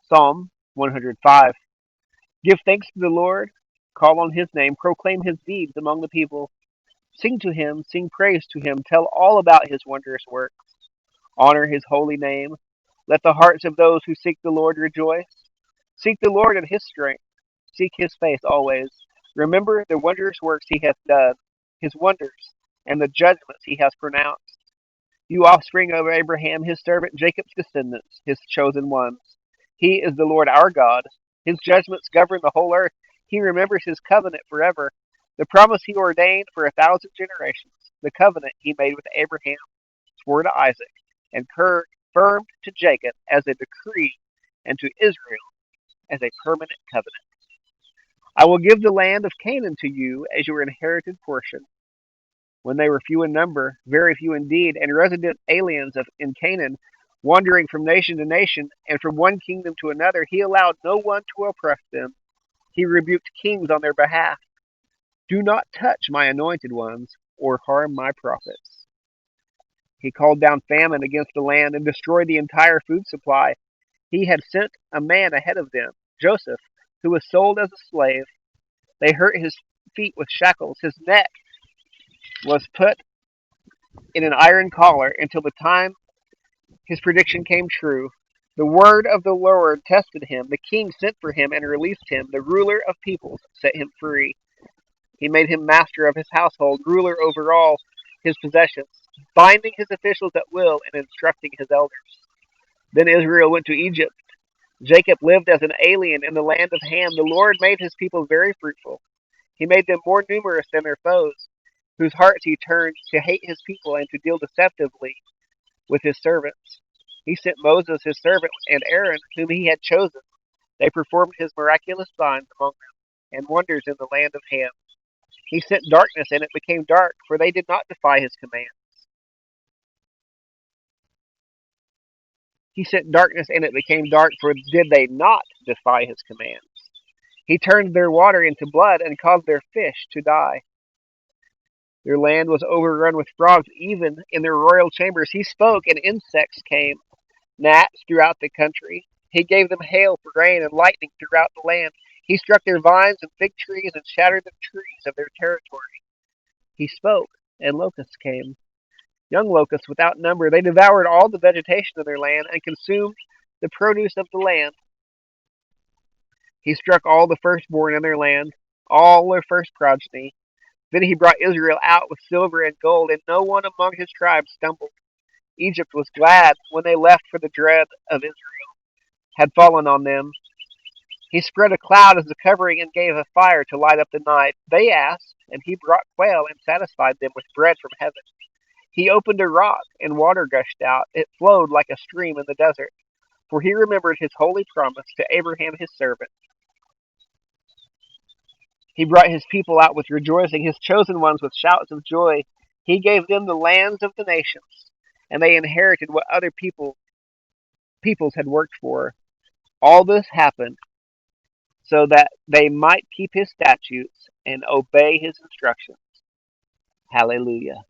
Psalm 105. Give thanks to the Lord, call on his name, proclaim his deeds among the people. Sing to him, sing praise to him, tell all about his wondrous works. Honor his holy name. Let the hearts of those who seek the Lord rejoice. Seek the Lord in his strength. Seek his face always. Remember the wondrous works he hath done, his wonders, and the judgments he has pronounced. You offspring of Abraham, his servant, Jacob's descendants, his chosen ones. He is the Lord our God. His judgments govern the whole earth. He remembers his covenant forever, the promise he ordained for 1,000 generations, the covenant he made with Abraham, swore to Isaac, and confirmed to Jacob as a decree, and to Israel as a permanent covenant. I will give the land of Canaan to you as your inherited portion. When they were few in number, very few indeed, and resident aliens in Canaan, wandering from nation to nation, and from one kingdom to another, he allowed no one to oppress them. He rebuked kings on their behalf. Do not touch my anointed ones, or harm my prophets. He called down famine against the land and destroyed the entire food supply. He had sent a man ahead of them, Joseph, who was sold as a slave. They hurt his feet with shackles. His neck was put in an iron collar until the time his prediction came true. The word of the Lord tested him. The king sent for him and released him. The ruler of peoples set him free. He made him master of his household, ruler over all his possessions, binding his officials at will and instructing his elders. Then Israel went to Egypt. Jacob lived as an alien in the land of Ham. The Lord made his people very fruitful. He made them more numerous than their foes, whose hearts he turned to hate his people and to deal deceptively with his servants. He sent Moses his servant and Aaron, whom he had chosen. They performed his miraculous signs among them, and wonders in the land of Ham. He sent darkness, and it became dark, for they did not defy his command. He sent darkness, and it became dark, for did they not defy his commands? He turned their water into blood, and caused their fish to die. Their land was overrun with frogs, even in their royal chambers. He spoke, and insects came, gnats throughout the country. He gave them hail for rain and lightning throughout the land. He struck their vines and fig trees and shattered the trees of their territory. He spoke, and locusts came, young locusts without number. They devoured all the vegetation of their land and consumed the produce of the land. He struck all the firstborn in their land, all their first progeny. Then he brought Israel out with silver and gold, and no one among his tribes stumbled. Egypt was glad when they left, for the dread of Israel had fallen on them. He spread a cloud as a covering and gave a fire to light up the night. They asked, and he brought quail and satisfied them with bread from heaven. He opened a rock, and water gushed out. It flowed like a stream in the desert, for he remembered his holy promise to Abraham his servant. He brought his people out with rejoicing, his chosen ones with shouts of joy. He gave them the lands of the nations, and they inherited what other peoples had worked for. All this happened so that they might keep his statutes and obey his instructions. Hallelujah.